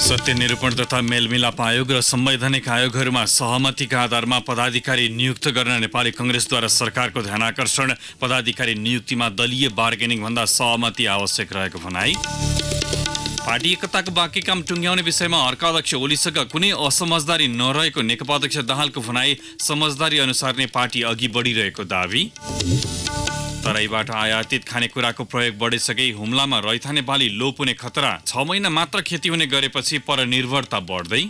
सत्य निरूपण तथा मेलमिलाप आयोग र संवैधानिक आयोगहरूमा सहमतिका आधारमा पदाधिकारी नियुक्त गर्न नेपाली कांग्रेसद्वारा सरकारको ध्यानाकर्षण। पदाधिकारी नियुक्तिमा दलीय बार्गेनिङ भन्दा सहमति आवश्यक रहेको भनाई। पार्टी एकताको बाँकी काम टुङ्ग्याउने विषयमा अर्का अध्यक्ष ओलीसँग कुनै असमझदारी नरहेको नेकपा अध्यक्ष दाहालको भनाई। समझदारी अनुसार नै पार्टी अघि बढिरहेको दावी। तराईबाट आयातित खानेकुराको प्रयोग बढिसके हुम्लामा रैथाने बाली लोप हुने खतरा। 6 महिना मात्र खेती हुने गरेपछि परनिर्भरता बढ्दै।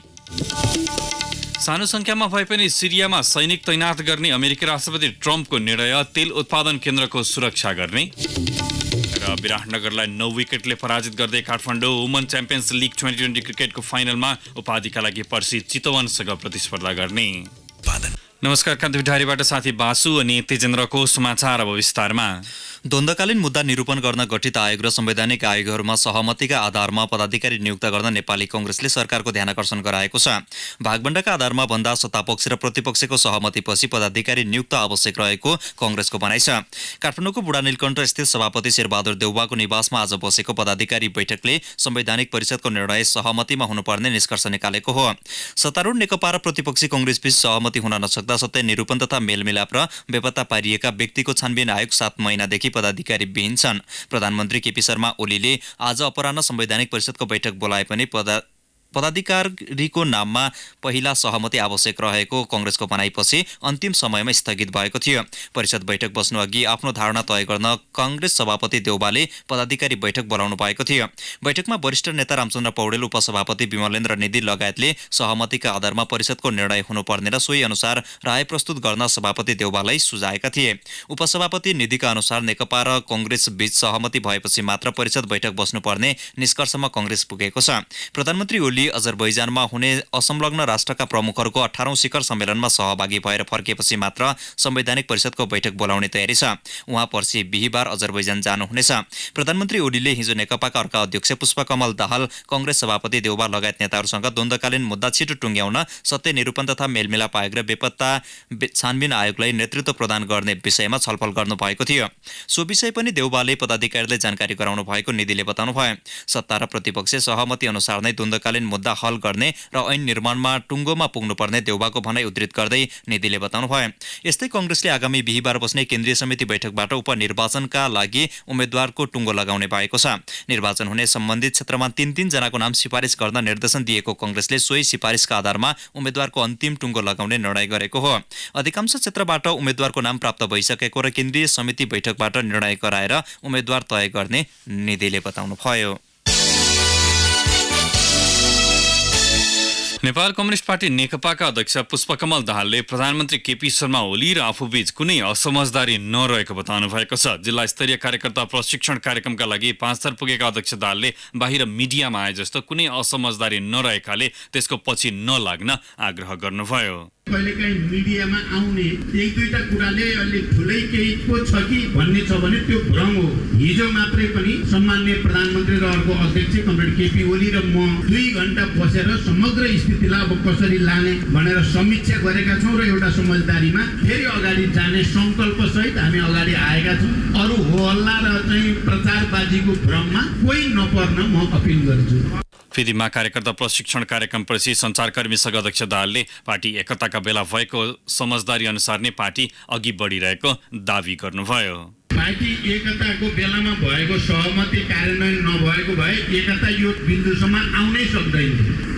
सानो संख्यामा भए पनि सिरियामा सैनिक तैनात गर्ने अमेरिकी राष्ट्रपति ट्रम्पको निर्णय। तेल उत्पादन केन्द्रको सुरक्षा गर्ने। र विराटनगरलाई 9 विकेटले पराजित गर्दै काठमाडौँ वुमन च्याम्पियन्स लिग 2020 क्रिकेटको फाइनलमा उपाधिका लागि पर्सि चितवनसँग प्रतिस्पर्धा गर्ने। नमस्कार, कान्ति ढारीबाट साथी बासु अनि तेजेन्द्रको समाचार अब विस्तारमा। द्वन्द्वकालीन मुद्दा निरूपण गर्न गठित आयोग र संवैधानिक आयोगहरूमा सहमतिका आधारमा पदाधिकारी नियुक्त गर्न नेपाली कांग्रेसले सरकारको ध्यानाकर्षण गराएको छ। भागबण्डाका आधारमा भन्दा सत्तापक्ष र प्रतिपक्षको सहमतिपछि पदाधिकारी नियुक्त आवश्यक रहेको कांग्रेसको भनाइ छ। काठमाडौँको बुढा नीलकण्ठ स्थित सभापति शेरबहादुर देउवाको निवासमा आज बसेको पदाधिकारी बैठकले संवैधानिक परिषदको निर्णय सहमतिमा हुनुपर्ने निष्कर्ष निकालेको हो। सत्तारूढ नेकपा र प्रतिपक्षी कांग्रेसबीच सहमति हुन नसक्दा सत्य निरूपण तथा मेलमिलाप र बेपत्ता पारिएका व्यक्तिको छानबिन आयोग 7 महिनादेखि पदाधिकारी विहीन छन्। प्रधानमन्त्री केपी शर्मा ओलीले आज अपराह्न संवैधानिक परिषदको बैठक बोलाए पनि पदाधिकारीको नाममा पहिला सहमति आवश्यक रहेको कांग्रेसको भनाइपछि अन्तिम समयमा स्थगित भएको थियो। परिषद बैठक बस्नु अघि आफ्नो धारणा तय गर्न कांग्रेस सभापति देउवाले पदाधिकारी बैठक बोलाउनु भएको थियो। बैठकमा वरिष्ठ नेता रामचन्द्र पौडेल, उपसभापति विमलेन्द्र निधि लगायतले सहमतिका आधारमा परिषदको निर्णय हुनुपर्ने र सोही अनुसार राय प्रस्तुत गर्न सभापति देउवालाई सुझाएका थिए। उपसभापति निधिका अनुसार नेकपा र कांग्रेस बीच सहमति भएपछि मात्र परिषद बैठक बस्नुपर्ने निष्कर्षमा कांग्रेस पुगेको छ। प्रधानमन्त्री ओली अजरबैजानमा हुने असंलग्न राष्ट्रका प्रमुखहरूको 18औं शिखर सम्मेलनमा सहभागी भएर फर्किएपछि मात्र संवैधानिक परिषदको बैठक बोलाउने तयारी छ। उहाँ पर्सि बिहीबार अजरबैजान जानुहुनेछ। प्रधानमन्त्री ओलीले हिजो नेकपाका अर्का अध्यक्ष पुष्पकमल दाहाल, कांग्रेस सभापति देउवा लगायत नेताहरूसँग द्वन्द्वकालीन मुद्दा छिटो टुङ्ग्याउन सत्य निरूपण तथा मेलमिलाप आयोग र बेपत्ता छानबिन आयोगलाई नेतृत्व प्रदान गर्ने विषयमा छलफल गर्नुभएको थियो। सो विषय पनि देउवाले पदाधिकारीलाई जानकारी गराउनु भएको निधिले बताउनुभयो। सत्ता र प्रतिपक्ष सहमति अनुसार नै द्वन्द्वकालीन मुद्दा हल गर्ने र ऐन निर्माणमा टुङ्गोमा पुग्नुपर्ने देउवाको भनाइ उद्धृत गर्दै निधिले बताउनुभयो। यस्तै कांग्रेसले आगामी बिहीबार बस्ने केन्द्रीय समिति बैठकबाट उपनिर्वाचनका लागि उम्मेद्वारको टुङ्गो लगाउने भएको छ। निर्वाचन हुने सम्बन्धित क्षेत्रमा 3-3 जनाको नाम सिफारिस गर्न निर्देशन दिएको कांग्रेसले सोही सिफारिसका आधारमा उम्मेद्वारको अन्तिम टुङ्गो लगाउने निर्णय गरेको हो। अधिकांश क्षेत्रबाट उम्मेद्वारको नाम प्राप्त भइसकेको र केन्द्रीय समिति बैठकबाट निर्णय गराएर उम्मेद्वार तय गर्ने निधिले बताउनुभयो। नेपाल कम्युनिस्ट पार्टी नेकपाका अध्यक्ष पुष्पकमल दाहालले प्रधानमन्त्री केपी शर्मा ओली र आफूबीच कुनै असमझदारी नरहेको बताउनु भएको छ। जिल्ला स्तरीय कार्यकर्ता प्रशिक्षण कार्यक्रमका लागि 5 थर पुगेका अध्यक्ष दाहालले बाहिर मिडियामा आए जस्तो कुनै असमझदारी नरहेकाले त्यसको पछि नलाग्न आग्रह गर्नुभयो। कहिलेकाहीँ मिडियामा आउने 1-2टा कुराले अलि ठुलै केही पो छ कि भन्ने छ भने त्यो भ्रम हो। हिजो मात्रै पनि सम्माननीय प्रधानमन्त्री र अर्को अध्यक्ष कमरेड केपी ओली र म 2 घण्टा बसेर समग्र स्थितिलाई अब कसरी लाने भनेर समीक्षा गरेका छौँ र एउटा समझदारीमा फेरि अगाडि जाने संकल्प सहित हामी अगाडि आएका छौँ। अरू हो हल्ला र चाहिँ प्रचारबाजीको भ्रममा कोही नपर्न म अपिल गर्छु। फेदीमा कार्यकर्ता प्रशिक्षण कार्यक्रमपछि सञ्चारकर्मीसँग अध्यक्ष दाहालले पार्टी एकताका बेला भएको समझदारी अनुसार नै पार्टी अघि बढिरहेको दावी गर्नुभयो। पार्टी एकताको बेलामा भएको सहमति कार्यान्वयन नभएको भए एकता यो बिन्दुसम्म आउनै सक्दैन।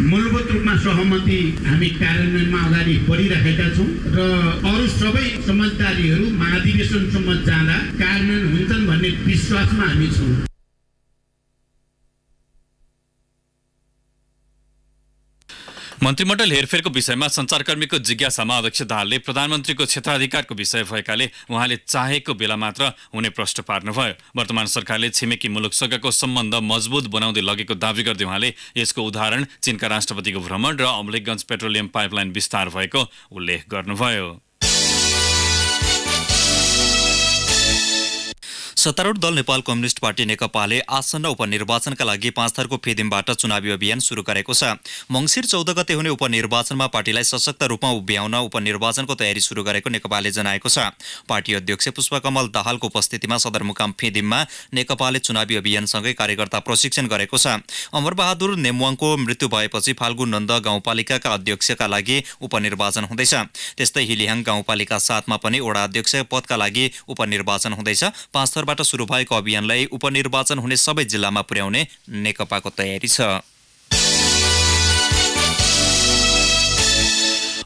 मूलभूत रूपमा सहमति हामी कार्यान्वयनमा अगाडि बढिरहेका छौँ र अरू सबै समझदारीहरू महाधिवेशनसम्म जाँदा कार्यान्वयन हुन्छन् भन्ने विश्वासमा हामी छौँ। मन्त्रीमण्डल हेरफेरको विषयमा सञ्चारकर्मीको जिज्ञासामा अध्यक्ष दाहालले प्रधानमन्त्रीको क्षेत्राधिकारको विषय भएकाले उहाँले चाहेको बेला मात्र हुने प्रश्न पार्नुभयो। वर्तमान सरकारले छिमेकी मुलुकसँगको सम्बन्ध मजबुत बनाउँदै लगेको दावी गर्दै उहाँले यसको उदाहरण चीनका राष्ट्रपतिको भ्रमण र अमलेखगञ्ज पेट्रोलियम पाइपलाइन विस्तार भएको उल्लेख गर्नुभयो। सत्तारूढ दल नेपाल कम्युनिस्ट पार्टी नेकपाले आसन्न उपनिर्वाचनका लागि 5 थरको फेदिमबाट चुनावी अभियान सुरु गरेको छ। मङ्सिर 14 गते हुने उपनिर्वाचनमा पार्टीलाई सशक्त रूपमा उभ्याउन उपनिर्वाचनको तयारी सुरु गरेको नेकपाले जनाएको छ। पार्टी अध्यक्ष पुष्पकमल दाहालको उपस्थितिमा सदरमुकाम फेदिममा नेकपाले चुनावी अभियानसँगै कार्यकर्ता प्रशिक्षण गरेको छ। अमरबहादुर नेमवाङको मृत्यु भएपछि फाल्गुन नन्द गाउँपालिकाका अध्यक्षका लागि उपनिर्वाचन हुँदैछ। त्यस्तै हिलिहाङ गाउँपालिका 7 मा पनि वडा अध्यक्ष पदका लागि उपनिर्वाचन हुँदैछ। 5 थरबाट सुरु भएको अभियानलाई उपनिर्वाचन हुने सबै जिल्लामा पुर्याउने नेकपाको तयारी छ।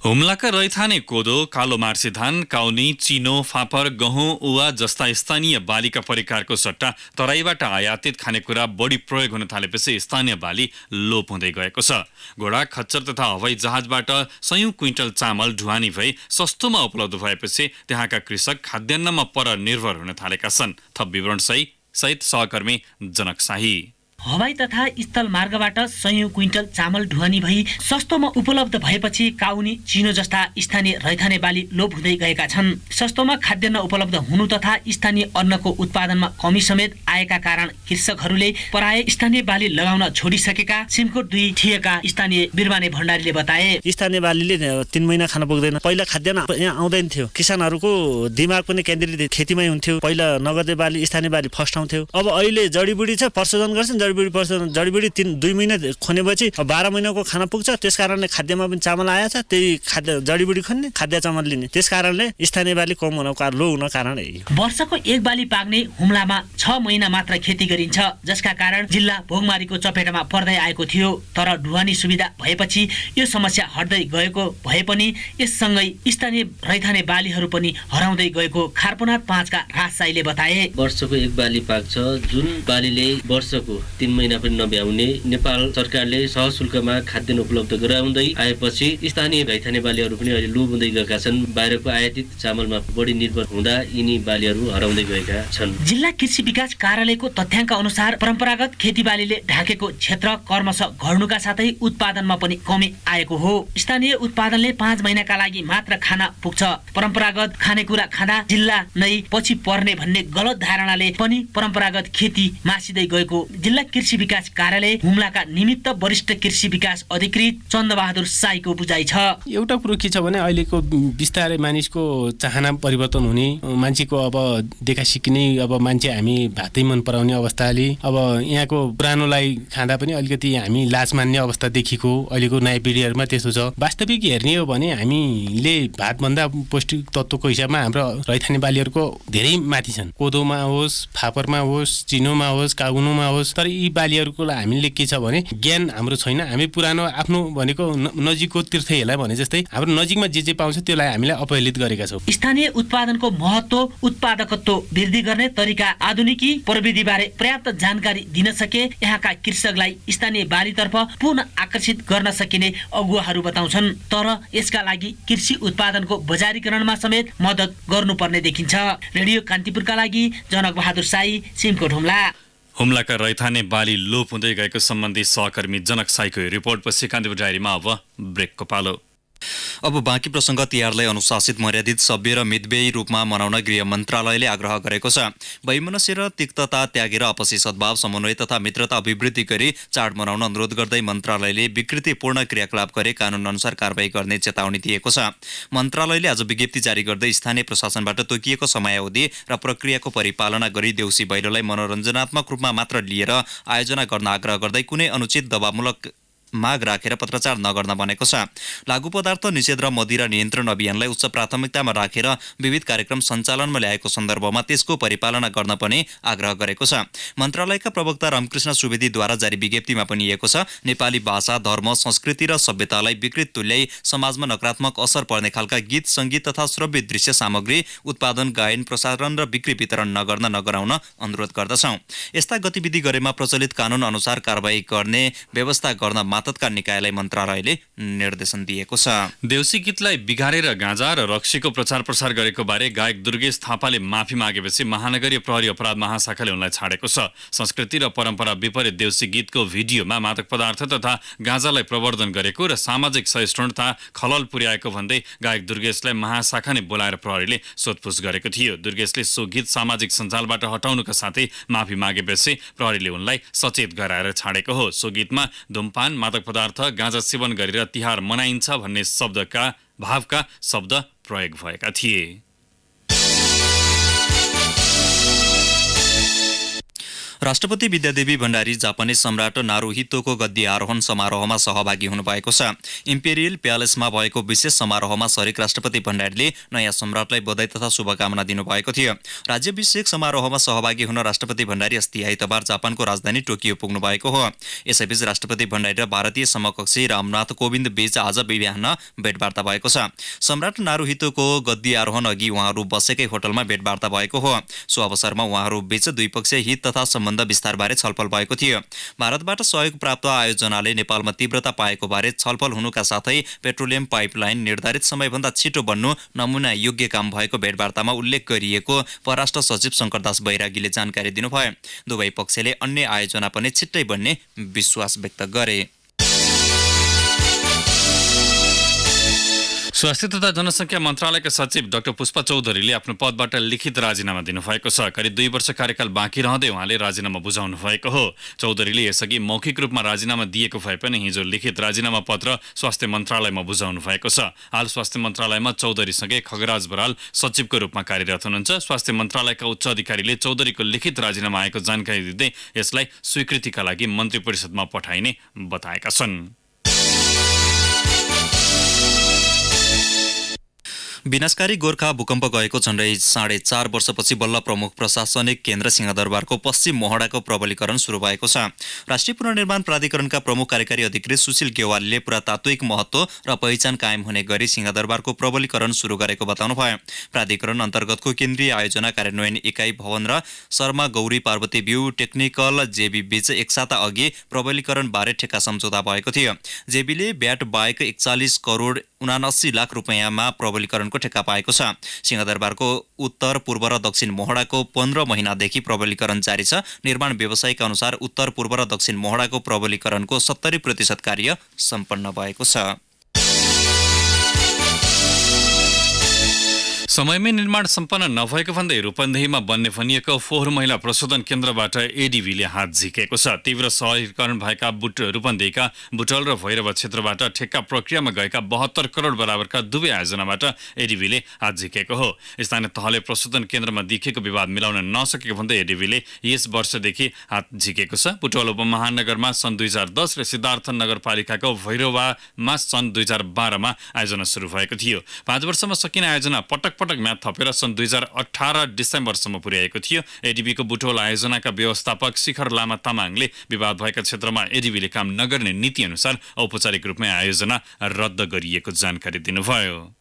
हुम्लाका रैथाने कोदो, कालो मार्से धान, काउनी, चिनो, फापर, गहुँ, उवा जस्ता स्थानीय बालीका परिकारको सट्टा तराईबाट आयातित खानेकुरा बढी प्रयोग हुन थालेपछि स्थानीय बाली लोप हुँदै गएको छ। घोडा, खच्चर तथा हवाई जहाजबाट सयौं क्विन्टल चामल ढुवानी भई सस्तोमा उपलब्ध भएपछि त्यहाँका कृषक खाद्यान्नमा पर निर्भर हुन थालेका छन्। थप विवरण सहित सहकर्मी जनक शाही। हवाई तथा स्थल मार्गबाट सयौं क्विन्टल चामल ढुवानी भई सस्तोमा उपलब्ध भएपछि काउनी, चिनो जस्ता स्थानीय रैथाने बाली लोप हुँदै गएका छन्। सस्तोमा खाद्यान्न उपलब्ध हुनु तथा स्थानीय अन्नको उत्पादनमा कमी समेत आएका कारण कृषकहरूले प्राय स्थानीय बाली लगाउन छोडिसकेका सिमकोट 2 थिएका स्थानीय बिरमाने भण्डारीले बताए। स्थानीय बालीले 3 महिना खान पुग्दैन। पहिला खाद्यान्न यहाँ आउँदैन थियो। किसानहरूको दिमाग पनि केन्द्रित खेतीमै हुन्थ्यो। पहिला नगदे बाली, स्थानीय बाली फर्स्ट आउँथ्यो। अब अहिले जडीबुडी छ, प्रशोधन गर्छन्, जडीबुडी 2 महिना खनेपछि 12 महिनाको खाना पुग्छ। त्यस कारणले खाद्यमा पनि चामल आएछ। त्यही खाद्य जडीबुडी खन्ने, खाद्य चामल लिने। त्यस कारणले स्थानीय बाली कम हुनको लो हुन कारण यही। वर्षको एक बाली पाक्ने हुम्लामा 6 महिना मात्र खेती गरिन्छ, जसका कारण जिल्ला भोगमारीको चपेटामा पर्दै आएको थियो। तर ढुवानी सुविधा भएपछि यो समस्या हट्दै गएको भए पनि यससँगै स्थानीय रैथाने बालीहरू पनि हराउँदै गएको खारपनाथ 5 का राज साईले बताए। वर्षको एक बाली पाक्छ, जुन बालीले वर्षको 3 महिना पनि नभ्याउने नेपाल सरकारले सहशुल्कमा खाद्यान्न उपलब्ध गराउँदै आएपछि स्थानीय रैथाने बालीहरू पनि अहिले लोप हुँदै गएका छन्। बाहिरको आयातित चामलमा बढी निर्भर हुँदा यिनी बालीहरू हराउँदै गएका छन्। जिल्ला कृषि विकास कार्यालयको तथ्याङ्क अनुसार परम्परागत खेतीबालीले ढाकेको क्षेत्र कर्मश घट्नुका साथै उत्पादनमा पनि कमी आएको हो। स्थानीय उत्पादनले 5 महिनाका लागि मात्र खाना पुग्छ। परम्परागत खानेकुरा खाँदा जिल्ला नै पछि पर्ने भन्ने गलत धारणाले पनि परम्परागत खेती मासिँदै गएको जिल्ला कृषि विकास कार्यालय हुम्लाका निमित्त वरिष्ठ कृषि विकास अधिकृत चन्द्रबहादुर साईको बुझाइ छ। एउटा कुरो के छ भने अहिलेको बिस्तारै मानिसको चाहना परिवर्तन हुने, मान्छेको अब देखा सिक्ने, अब मान्छे हामी भातै मन पराउने अवस्थाले अब यहाँको पुरानोलाई खाँदा पनि अलिकति हामी लाज मान्ने अवस्था देखिएको अहिलेको नयाँ पिँढीहरूमा त्यस्तो छ। वास्तविक हेर्ने हो भने हामीले भातभन्दा पौष्टिक तत्त्वको हिसाबमा हाम्रो रैथाने बालीहरूको धेरै माथि छन्। कोदोमा होस्, फापरमा होस्, चिनोमा होस्, काउनुमा होस्। तर यी बालीहरूको हामीले के छ भने ज्ञान हाम्रो छैन। हामी पुरानो आफ्नो भनेको नजिकको तीर्थ हेला भने जस्तै हाम्रो नजिकमा जे पाउँछ त्यसलाई हामीले अपहेलित गरेका छौँ। स्थानीय उत्पादनको महत्त्व, उत्पादकत्व वृद्धि गर्ने तरिका, आधुनिकी प्रविधिबारे पर्याप्त जानकारी दिन सके यहाँका कृषकलाई स्थानीय बालीतर्फ पुनः आकर्षित गर्न सकिने अगुवाहरू बताउँछन्। तर यसका लागि कृषि उत्पादनको बजारीकरणमा समेत मद्दत गर्नुपर्ने देखिन्छ। रेडियो कान्तिपुरका लागि जनक बहादुर साई, सिमकोट हुम्ला। हुम्लाका रैथाने बाली लोप हुँदै गएको सम्बन्धी सहकर्मी जनक साईको रिपोर्टपछि कान्तिपुर डायरीमा अब ब्रेकको पालो। अब बाँकी प्रसङ्ग तिहारलाई अनुशासित, मर्यादित, सभ्य र मितव्ययी रूपमा मनाउन गृह मन्त्रालयले आग्रह गरेको छ। वैमनस्य र तिक्तता त्यागेर आपसी सद्भाव, समन्वय तथा मित्रता अभिवृद्धि गरी चाड मनाउन अनुरोध गर्दै मन्त्रालयले विकृतिपूर्ण क्रियाकलाप गरे कानुन अनुसार कारबाही गर्ने चेतावनी दिएको छ। मन्त्रालयले आज विज्ञप्ति जारी गर्दै स्थानीय प्रशासनबाट तोकिएको समयावधि र प्रक्रियाको परिपालना गरी देउसी भैलोलाई मनोरञ्जनात्मक रूपमा मात्र लिएर आयोजना गर्न आग्रह गर्दै कुनै अनुचित दबावमूलक माग राखेर पत्रचार नगर्न भनेको छ। लागु पदार्थ निषेध र मदिरा नियन्त्रण अभियानलाई उच्च प्राथमिकतामा राखेर विविध कार्यक्रम सञ्चालनमा ल्याएको सन्दर्भमा त्यसको परिपालना गर्न पनि आग्रह गरेको छ। मन्त्रालयका प्रवक्ता रामकृष्ण सुवेदीद्वारा जारी विज्ञप्तिमा भनिएको छ, नेपाली भाषा, धर्म, संस्कृति र सभ्यतालाई विकृत तुल्याई समाजमा नकारात्मक असर पर्ने खालका गीत, सङ्गीत तथा श्रव्य दृश्य सामग्री उत्पादन, गायन, प्रसारण र बिक्री वितरण नगराउन अनुरोध गर्दछौँ। यस्ता गतिविधि गरेमा प्रचलित कानुन अनुसार कारबाही गर्ने व्यवस्था गर्न मातहतका निकायलाई मन्त्रालयले निर्देशन दिएको छ। देउसी गीतलाई बिगारेर गाँजा र रक्सीको प्रचार प्रसार गरेको बारे गायक दुर्गेश थापाले माफी मागेपछि महानगरीय प्रहरी अपराध महाशाखाले उनलाई छाडेको छ। संस्कृति र परम्परा विपरीत देउसी गीतको भिडियोमा मादक पदार्थ तथा गाँजालाई प्रवर्धन गरेको र सामाजिक सहिष्णुता खलल पुर्याएको भन्दै गायक दुर्गेशलाई महाशाखाले बोलाएर प्रहरीले सोधपुछ गरेको थियो। दुर्गेशले सो गीत सामाजिक सञ्जालबाट हटाउनुका साथै माफी मागेपछि प्रहरीले उनलाई सचेत गराएर छाडेको हो। सो गीतमा धुमपान, मादक पदार्थ, गाँजा सेवन गरेर तिहार मनाइन्छ भन्ने भावका शब्द प्रयोग भएका थिए। राष्ट्रपति विद्यादेवी भण्डारी जापानी सम्राट नारुहितोको गद्दी आरोहण समारोहमा सहभागी हुनुभएको छ। इम्पेरियल प्यालेसमा भएको विशेष समारोहमा शरीक राष्ट्रपति भण्डारीले नयाँ सम्राटलाई बधाई तथा शुभकामना दिनुभएको थियो। राज्याभिषेक समारोहमा सहभागी हुन राष्ट्रपति भण्डारी अस्ति आइतबार जापानको राजधानी टोकियो पुग्नु भएको हो। यसैबीच राष्ट्रपति भण्डारी र भारतीय समकक्षी रामनाथ कोविन्द बीच आज बिहान भेटवार्ता भएको छ। सम्राट नारुहितोको गद्दी आरोहण अघि उहाँहरू बसेकै होटलमा भेटवार्ता भएको हो। सो अवसरमा उहाँहरू बीच द्विपक्षीय हित तथा सम्बन्ध विस्तारबारे छलफल भएको थियो। भारतबाट सहयोग प्राप्त आयोजनाले नेपालमा तीव्रता पाएको बारे छलफल हुनुका साथै पेट्रोलियम पाइपलाइन निर्धारित समयभन्दा छिटो बन्नु नमुना योग्य काम भएको भेटवार्तामा उल्लेख गरिएको परराष्ट्र सचिव शंकरदास बैरागीले जानकारी दिनुभयो। दुवै पक्षले अन्य आयोजना पनि छिट्टै बन्ने विश्वास व्यक्त गरे। स्वास्थ्य तथा जनसङ्ख्या मन्त्रालयका सचिव डाक्टर पुष्पा चौधरीले आफ्नो पदबाट लिखित राजीनामा दिनुभएको छ। करिब 2 वर्ष कार्यकाल बाँकी रहँदै उहाँले राजीनामा बुझाउनु भएको हो। चौधरीले यसअघि मौखिक रूपमा राजीनामा दिएको भए पनि हिजो लिखित राजीनामा पत्र स्वास्थ्य मन्त्रालयमा बुझाउनु भएको छ। हाल स्वास्थ्य मन्त्रालयमा चौधरीसँगै खगराज बराल सचिवको रूपमा कार्यरत हुनुहुन्छ। स्वास्थ्य मन्त्रालयका उच्च अधिकारीले चौधरीको लिखित राजीनामा आएको जानकारी दिँदै यसलाई स्वीकृतिका लागि मन्त्री परिषदमा पठाइने बताएका छन्। विनाशकारी गोर्खा भूकम्प गएको झण्डै 4.5 वर्षपछि बल्ल प्रमुख प्रशासनिक केन्द्र सिंहदरबारको पश्चिम मोहडाको प्रबलीकरण सुरु भएको छ। राष्ट्रिय पुनर्निर्माण प्राधिकरणका प्रमुख कार्यकारी अधिकृत सुशील गेवालीले पुरातात्विक महत्त्व र पहिचान कायम हुने गरी सिंहदरबारको प्रबलीकरण सुरु गरेको बताउनुभयो। प्राधिकरण अन्तर्गतको केन्द्रीय आयोजना कार्यान्वयन इकाइ भवन र शर्मा गौरी पार्वती भ्यू टेक्निकल जेबी बीच एक साता अघि प्रबलीकरणबारे ठेक्का सम्झौता भएको थियो। जेबीले ब्याट बाहेक 41 करोड 79 लाख रुपियाँमा प्रबलीकरणको ठेक्का पाएको छ। सिंहदरबारको उत्तर पूर्व र दक्षिण मोहडाको 15 महिनादेखि प्रबलीकरण जारी छ। निर्माण व्यवसायीका अनुसार उत्तर पूर्व र दक्षिण मोहडाको प्रबलीकरणको 70% कार्य सम्पन्न भएको छ। समयमै निर्माण सम्पन्न नभएको भन्दै रूपन्देहीमा बन्ने भनिएको फोहोर मैला प्रशोधन केन्द्रबाट एडीबीले हात झिकेको छ। तीव्र सहरीकरण भएका रूपन्देहीका बुटल र भैरव क्षेत्रबाट ठेक्का प्रक्रियामा गएका 72 करोड बराबरका दुवै आयोजनाबाट एडीबीले हात झिकेको हो। स्थानीय तहले प्रशोधन केन्द्रमा देखिएको विवाद मिलाउन नसकेको भन्दै एडीबीले यस वर्षदेखि हात झिकेको छ। बुटवल उपमहानगरमा सन् 2010 र सिद्धार्थ नगरपालिकाको भैरवामा सन् 2012 मा आयोजना सुरु भएको थियो। 5 वर्षमा सकिने आयोजना पटक म्याद थपेर सन् 2018 डिसेम्बरसम्म पुर्याएको थियो। एडीबीको बुटवल आयोजनाका व्यवस्थापक शिखर लामा तामाङले विवाद भएका क्षेत्रमा एडीबीले काम नगर्ने नीति अनुसार औपचारिक रूपमै आयोजना रद्द गरिएको जानकारी दिनुभयो।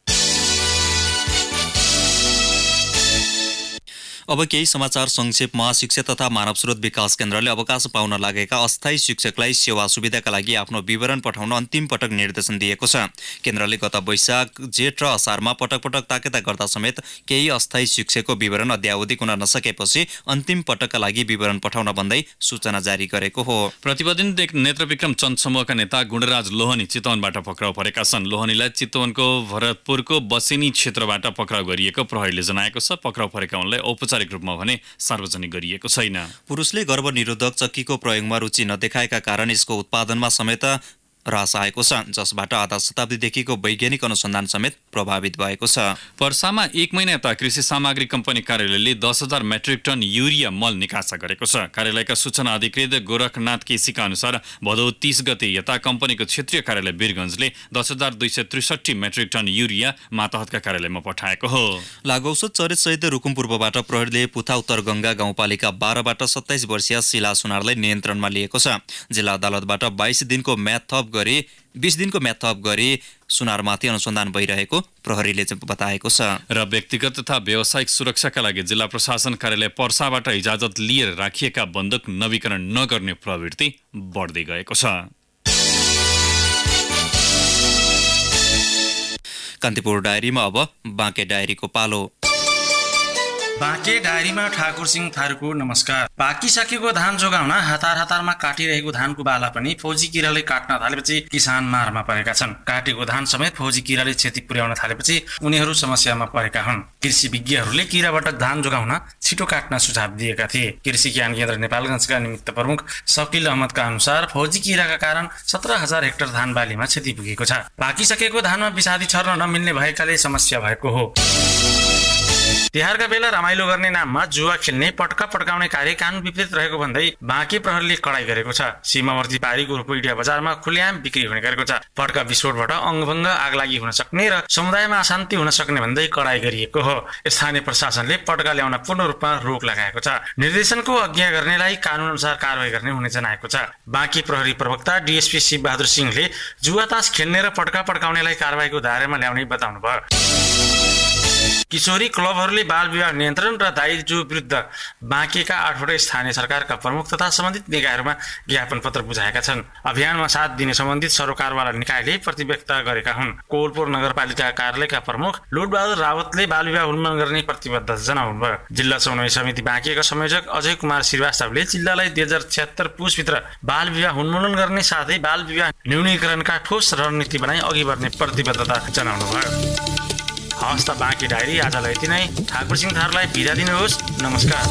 अब केही समाचार संक्षेपमा। शिक्षा तथा मानव स्रोत विकास केन्द्रले अवकाश पाउन लागेका अस्थायी शिक्षकलाई सेवा सुविधाका लागि आफ्नो विवरण पठाउन अन्तिम पटक निर्देशन दिएको छ। केन्द्रले गत वैशाख, जेठ र असारमा पटक पटक ताकेता गर्दा समेत केही अस्थायी शिक्षकको विवरण अद्यावधिक हुन नसकेपछि अन्तिम पटकका लागि विवरण पठाउन भन्दै सूचना जारी गरेको हो। प्रतिवेदन नेत्रविक्रम चन्द समूहका नेता गुणराज लोहनी चितवनबाट पक्राउ परेका छन्। लोहनीलाई चितवनको भरतपुरको बसेनी क्षेत्रबाट पक्राउ गरिएको प्रहरीले जनाएको छ। पक्राउ परेका उनलाई औपचारिक रूपमा भने सार्वजनिक गरिएको छैन। पुरुषले गर्भनिरोधक चक्कीको प्रयोगमा रुचि नदेखाएका कारण यसको उत्पादनमा समेत ह्रास आएको छ, जसबाट आधा शताब्दीदेखिको वैज्ञानिक अनुसन्धान समेत प्रभावित भएको छ। पर्सामा 1 महिना यता कृषि सामग्री कम्पनी कार्यालयले 10,000 मेट्रिक टन युरिया मल निकासा गरेको छ। कार्यालयका सूचना अधिकृत गोरखनाथ केसीका अनुसार भदौ 30 गते यता कम्पनीको क्षेत्रीय कार्यालय वीरगञ्जले 10,263 मेट्रिक टन युरिया मातहतका कार्यालयमा पठाएको हो। लागौसत चरेसहित रुकुम पूर्वबाट प्रहरीले पुथा उत्तर गंगा गाउँपालिका 12बाट 27 वर्षीय शिला सुनारलाई नियन्त्रणमा लिएको छ। जिल्ला अदालतबाट 20 दिनको म्याद थप गरी सुनारमाथि अनुसन्धान भइरहेको प्रहरीले बताएको छ। र व्यक्तिगत तथा व्यावसायिक सुरक्षाका लागि जिल्ला प्रशासन कार्यालय पर्साबाट इजाजत लिएर राखिएका बन्दुक नवीकरण नगर्ने प्रवृत्ति बढ्दै गएको छ। कान्तिपुर डायरीमा अब बाँके डायरीको पालो। बाँके डायरीमा ठाकुर सिंह थारूको नमस्कार। पाकिसकेको धान जोगाउन हतार हतारमा काटिरहेको धानको बाला पनि फौजी किराले काट्न थालेपछि किसान मारमा परेका छन्। काटेको धान समेत फौजी किराले क्षति पुर्याउन थालेपछि उनीहरू समस्यामा परेका हुन्। कृषि विज्ञहरूले किराबाट धान जोगाउन छिटो काट्न सुझाव दिएका थिए। कृषि ज्ञान केन्द्र नेपालगञ्जका निमित्त प्रमुख शकिल अहमदका अनुसार फौजी किराका कारण 17,000 हेक्टर धान बालीमा क्षति पुगेको छ। पाकिसकेको धानमा विषादी छर्न नमिल्ने भएकाले समस्या भएको हो। तिहारका बेला रमाइलो गर्ने नाममा जुवा खेल्ने पटका पड्काउने कार्य कानुन विपरीत रहेको भन्दै बाँके प्रहरीले कडाई गरेको छ। सीमावर्ती पारीको रूपैडिया बजारमा खुलेआम बिक्री हुने गरेको छ। पटका विस्फोटबाट अङ्गभङ्ग आगलागी हुन सक्ने र समुदायमा अशान्ति हुन सक्ने भन्दै कडाई गरिएको हो। स्थानीय प्रशासनले पटका ल्याउन पूर्ण रूपमा रोक लगाएको छ। निर्देशनको अज्ञा गर्नेलाई कानुन अनुसार कारवाही गर्ने हुने जनाएको छ। बाँके प्रहरी प्रवक्ता डीएसपी शिवबहादुर सिंहले जुवा तास खेल्ने र पटका पड्काउनेलाई कारवाहीको दायरामा ल्याउने बताउनु भयो। किशोरी क्लबहरूले बाल विवाह नियन्त्रण र दायित्व विरुद्ध बाँकेका 8वटा स्थानीय सरकारका प्रमुख तथा सम्बन्धित निकायहरूमा ज्ञापन पत्र बुझाएका छन्। अभियानमा साथ दिने सम्बन्धित सरोकारवाला निकायले प्रतिव्यक्त गरेका हुन्। कोवलपुर नगरपालिका कार्यालयका प्रमुख लुटबहादुर रावतले बाल विवाह उन्मूलन गर्ने प्रतिबद्धता जनाउनुभयो। जिल्ला समन्वय समिति बाँकेका संयोजक अजय कुमार श्रीवास्तवले जिल्लालाई 2076 पुसभित्र बाल विवाह उन्मूलन गर्ने साथै बाल विवाह न्यूनीकरणका ठोस रणनीति बनाई अघि बढ्ने प्रतिबद्धता जनाउनुभयो। हस् त बाँके डायरी आजलाई यति नै। ठाकुर सिंह थारूलाई बिदा दिनुहोस्। नमस्कार।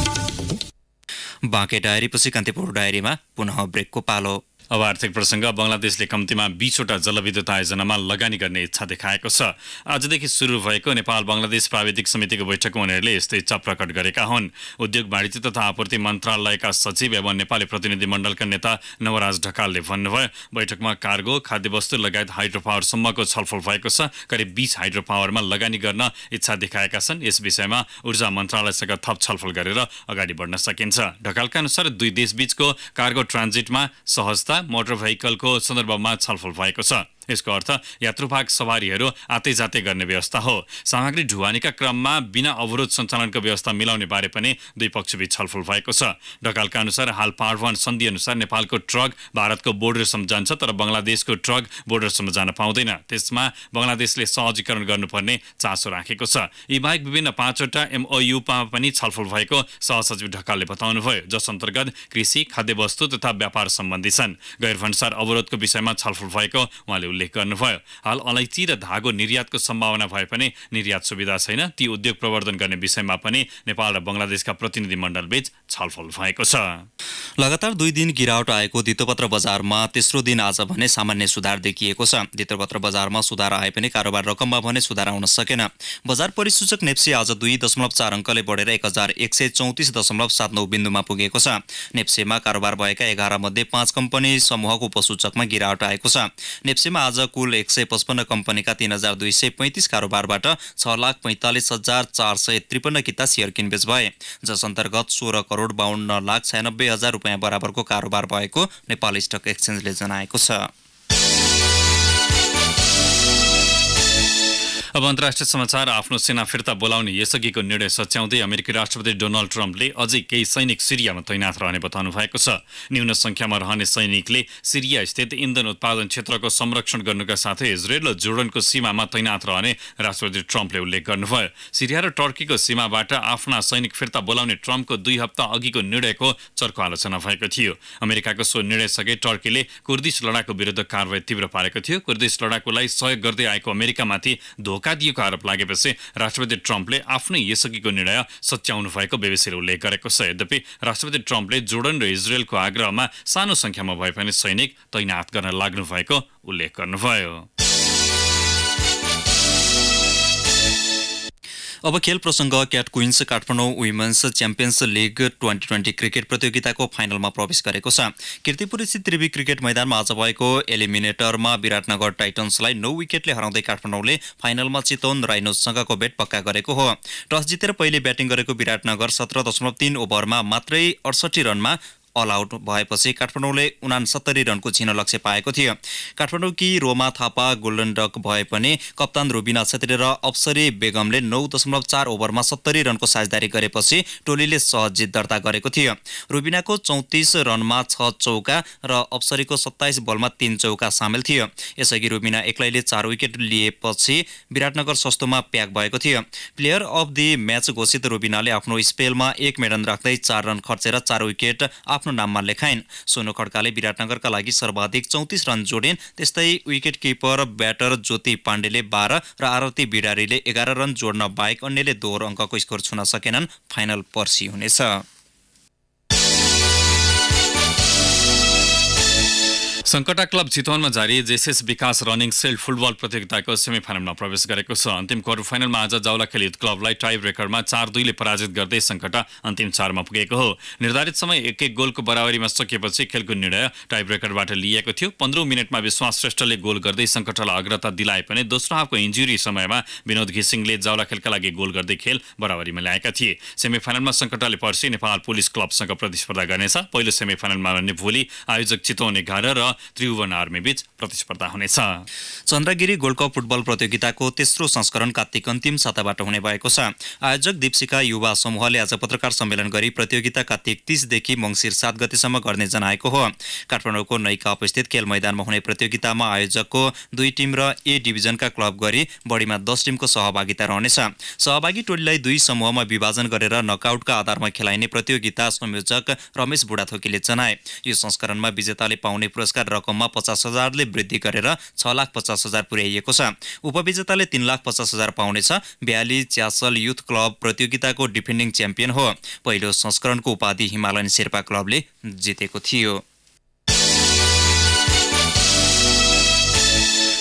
बाँके डायरीपछि कान्तिपुर डायरीमा पुनः ब्रेकको पालो। अब आर्थिक प्रसङ्ग। बङ्गलादेशले कम्तीमा 20वटा जलविद्युत आयोजनामा लगानी गर्ने इच्छा देखाएको छ। आजदेखि सुरु भएको नेपाल बङ्गलादेश प्राविधिक समितिको बैठकमा उनीहरूले यस्तो इच्छा प्रकट गरेका हुन्। उद्योग वाणिज्य तथा आपूर्ति मन्त्रालयका सचिव एवं नेपाली प्रतिनिधि मण्डलका नेता नवराज ढकालले भन्नुभयो, बैठकमा कार्गो, खाद्यवस्तु लगायत हाइड्रो पावरसम्मको छलफल भएको छ। करिब 20 हाइड्रो पावरमा लगानी गर्न इच्छा देखाएका छन्। यस विषयमा ऊर्जा मन्त्रालयसँग थप छलफल गरेर अगाडि बढ्न सकिन्छ। ढकालका अनुसार दुई देशबीचको कार्गो ट्रान्जिटमा सहजता, मोटर भेहिकलको सन्दर्भमा छलफल भएको छ। यसको अर्थ यात्रुवाहक सवारीहरू आते जाते गर्ने व्यवस्था हो। सामग्री ढुवानीका क्रममा बिना अवरोध सञ्चालनको व्यवस्था मिलाउने बारे पनि दुई पक्षबीच छलफल भएको छ। ढकालका अनुसार हाल पार्ववान सन्धि अनुसार नेपालको ट्रक भारतको बोर्डरसम्म जान्छ, तर बङ्गलादेशको ट्रक बोर्डरसम्म जान पाउँदैन। त्यसमा बङ्गलादेशले सहजीकरण गर्नुपर्ने चासो राखेको छ। यी बाहेक विभिन्न 5वटा MOUमा पनि छलफल भएको सहसचिव ढकालले बताउनुभयो, जस अन्तर्गत कृषि, खाद्यवस्तु तथा व्यापार सम्बन्धी छन्। गैरभन्सार अवरोधको विषयमा छलफल भएको उहाँले उल्लेख गर्नुभयो। हाल अलैँची र धागो निर्यातको सम्भावना भए पनि निर्यात सुविधा छैन। ती उद्योग प्रवर्धन गर्ने विषयमा पनि नेपाल र बङ्गलादेशका प्रतिनिधि मण्डलबीच छलफल भएको छ। लगातार 2 दिन गिरावट आएको धितोपत्र बजारमा तेस्रो दिन आज भने सामान्य सुधार देखिएको छ। धितोपत्र बजारमा सुधार आए पनि कारोबार रकममा भने सुधार आउन सकेन। बजार परिसूचक नेप्सी आज 2.4 अङ्कले बढेर 1134.79 बिन्दुमा पुगेको छ। नेप्सेमा कारोबार भएका 11 मध्ये 5 कम्पनी समूहको उपसूचकमा गिरावट आएको छ। नेप्सेमा आज कुल 155 कम्पनीका 3235 कारोबारबाट 6,45,453 किता सेयर किनबेच भए, जस अन्तर्गत 16,52,96,000 रुपियाँ बराबरको कारोबार भएको नेपाल स्टक एक्सचेन्जले जनाएको छ। अब अन्तर्राष्ट्रिय समाचार। आफ्नो सेना फिर्ता बोलाउने यसअघिको निर्णय सच्याउँदै अमेरिकी राष्ट्रपति डोनाल्ड ट्रम्पले अझै केही सैनिक सिरियामा तैनाथ रहने बताउनु भएको छ। न्यून संख्यामा रहने सैनिकले सिरिया स्थित इन्धन उत्पादन क्षेत्रको संरक्षण गर्नुका साथै इजरायल र जोर्डनको सीमामा तैनाथ रहने राष्ट्रपति ट्रम्पले उल्लेख गर्नुभयो। सिरिया र टर्कीको सीमाबाट आफ्ना सैनिक फिर्ता बोलाउने ट्रम्पको 2 हप्ता अघिको निर्णयको चर्को आलोचना भएको थियो। अमेरिकाको सो निर्णयसँगै टर्कीले कुर्दिश लडाकु विरुद्ध कारवाही तीव्र पारेको थियो। कुर्दिश लडाकुलाई सहयोग गर्दै आएको अमेरिकामाथि धोका दिएको आरोप लागेपछि राष्ट्रपति ट्रम्पले आफ्नै यसअघिको निर्णय सच्याउनु भएको बीबीसीले उल्लेख गरेको छ। यद्यपि राष्ट्रपति ट्रम्पले जोर्डन र इजरायलको आग्रहमा सानो संख्यामा भए पनि सैनिक तैनाथ गर्न लाग्नु भएको उल्लेख गर्नुभयो। अब खेल प्रसङ्ग। Cat queens Kathmandu women's champions league 2020 cricket प्रतियोगिताको फाइनलमा प्रवेश गरेको छ। कीर्तिपुर स्थित त्रिवी क्रिकेट मैदानमा आज भएको एलिमिनेटरमा विराटनगर टाइटन्सलाई 9 विकेटले हराउँदै काठमाडौँले फाइनलमा चितवन राइनोजसँगको बेट पक्का गरेको हो। टस जितेर पहिले ब्याटिङ गरेको विराटनगर 17.3 ओभरमा मात्रै 68 रनमा अल आउट भएपछि काठमाडौँले 69 रनको झिनो लक्ष्य पाएको थियो। काठमाडौँकी रोमा थापा गोल्डन डक भए पनि कप्तान रुबिना छेत्री र अप्सरी बेगमले 9.4 ओभरमा 70 रनको साझेदारी गरेपछि टोलीले सहज जित दर्ता गरेको थियो। रुबिनाको 34 रनमा 6 चौका र अप्सरीको 27 बलमा 3 चौका सामेल थियो। यसअघि रुबिना एक्लैले 4 विकेट लिएपछि विराटनगर सस्तोमा प्याक भएको थियो। प्लेयर अफ द म्याच घोषित रुबिनाले आफ्नो स्पेलमा 1 मेडन राख्दै 4 रन खर्चेर 4 विकेट आफ्नो नाममा लेखाइन्। सोनु खड्काले विराटनगरका लागि सर्वाधिक 34 रन जोडिन्। त्यस्तै विकेट किपर ब्याटर ज्योति पाण्डेले 12 र आरती बिडारीले 11 रन जोड्न बाहेक अन्यले दोहोरो अङ्कको स्कोर छुन सकेनन्। फाइनल पर्सि हुनेछ। सङ्कटा क्लब चितवनमा जारी जेएसएस विकास रनिङ सेल्ड फुटबल प्रतियोगिताको सेमिफाइनलमा प्रवेश गरेको छ। अन्तिम क्वार्टर फाइनलमा आज जावलाखेल युथ क्लबलाई टाई ब्रेकरमा 4-2ले पराजित गर्दै सङ्कटा अन्तिम 4मा पुगेको हो। निर्धारित समय 1-1 गोलको बराबरीमा सकिएपछि खेलको निर्णय टाई ब्रेकरबाट लिएको थियो। 15औं मिनेटमा विश्वास श्रेष्ठले गोल गर्दै सङ्कटालाई अग्रता दिलाए पनि दोस्रो हाफको इन्जुरी समयमा विनोद घिसिङले जावलाखेलका लागि गोल गर्दै खेल बराबरीमा ल्याएका थिए। सेमिफाइनलमा सङ्कटाले पर्सि नेपाल पुलिस क्लबसँग प्रतिस्पर्धा गर्नेछ। पहिलो सेमिफाइनलमा भने भोलि आयोजक चितवन 11 र त्रिभुवन आर्मी बीच प्रतिस्पर्धा हुनेछ। चन्द्रगिरी गोल्ड कप फुटबल प्रतियोगिताको तेस्रो संस्करण कार्तिक अन्तिम साताबाट हुने भएको छ। आयोजक दीपशिखा युवा समूहले आज पत्रकार सम्मेलन गरी प्रतियोगिता कार्तिक 30 देखि मङ्सिर 7 गतेसम्म गर्ने जनाएको हो। काठमाडौँको नैका उपस्थित खेल मैदानमा हुने प्रतियोगितामा आयोजकको 2 टिम र ए डिभिजनका क्लब गरी बढीमा 10 टिमको सहभागिता रहनेछ। सहभागी टोलीलाई 2 समूहमा विभाजन गरेर नकआउटका आधारमा खेलाइने प्रतियोगिता संयोजक रमेश बुढाथोकीले जनाए। यो संस्करणमा विजेताले पाउने पुरस्कार रकममा 50,000ले वृद्धि गरेर 6,50,000 पुर्याइएको छ। उपविजेताले 3,50,000 पाउनेछ। ब्याली च्यासल युथ क्लब प्रतियोगिताको डिफेन्डिङ च्याम्पियन हो। पहिलो संस्करणको उपाधि हिमालयन शेर्पा क्लबले जितेको थियो।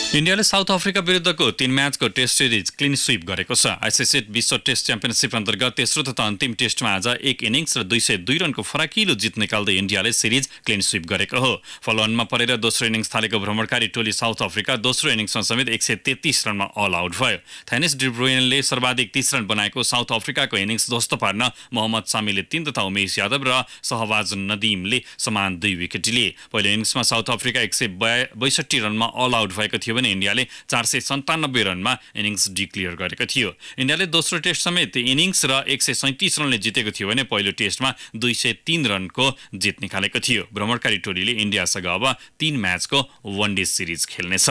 इन्डियाले साउथ अफ्रिका विरुद्धको 3 म्याचको टेस्ट सिरिज क्लिन स्वीप गरेको छ। आइसिसी विश्व टेस्ट च्याम्पियनसिप अन्तर्गत तेस्रो तथा अन्तिम टेस्टमा आज 1 इनिङ्स र 202 रनको फराकिलो जित निकाल्दै इन्डियाले सिरिज क्लिन स्वीप गरेको हो। फलोअनमा परेर दोस्रो इनिङ्स थालेको भ्रमणकारी टोली साउथ अफ्रिका दोस्रो इनिङ्समा समेत 133 रनमा अल आउट भयो। थेनिस डिब्रुयनले सर्वाधिक 30 रन बनाएको साउथ अफ्रिकाको इनिङ्स ध्वस्त पार्न मोहम्मद सामीले 3 तथा उमेश यादव र सहवाज नदीमले समान 2 विकेट लिए। पहिलो इनिङ्समा साउथ अफ्रिका 162 रनमा अल आउट भएको थियो भने इन्डियाले 497 रनमा इनिङ्स डिक्लियर गरेको थियो। इन्डियाले दोस्रो टेस्ट समेत इनिङ्स र 137 रनले जितेको थियो भने पहिलो टेस्टमा 203 रनको जित निकालेको थियो। भ्रमणकारी टोलीले इन्डियासँग अब 3 म्याचको वन डे सिरिज खेल्नेछ।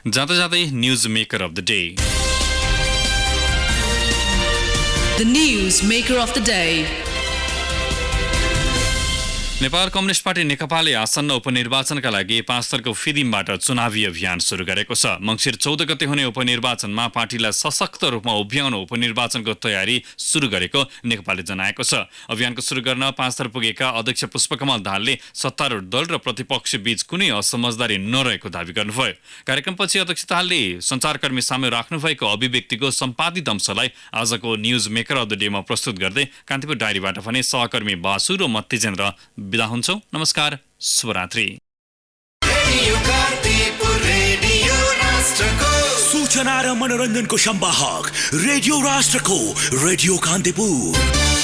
जाँदा जाँदै news maker of the day. The news maker of the day. Nepal Communist Party नेकपाले आसन्न उपनिर्वाचनका लागि 5 स्तरको फिदिमबाट चुनावी अभियान सुरु गरेको छ। मङ्सिर 14 गते हुने उपनिर्वाचनमा पार्टीलाई सशक्त रूपमा उभ्याउन उपनिर्वाचनको तयारी सुरु गरेको नेकपाले जनाएको छ। अभियानको सुरु गर्न 5 स्तर पुगेका अध्यक्ष पुष्पकमल दाहालले सत्तारूढ दल र प्रतिपक्ष बीच कुनै असमझदारी नरहेको दावी गर्नुभयो। कार्यक्रमपछि अध्यक्ष दाहालले सञ्चारकर्मी सामु राख्नुभएको अभिव्यक्तिको सम्पादित अंशलाई आजको न्युज मेकर अफ द डेमा प्रस्तुत गर्दै कान्तिपुर डायरीबाट भने सहकर्मी बासु र म तेजेन्द्र बिदा हुन्छौँ। नमस्कार, शुभरात्रि। सूचना र मनोरञ्जनको संवाहक रेडियो राष्ट्रको रेडियो कान्तिपुर।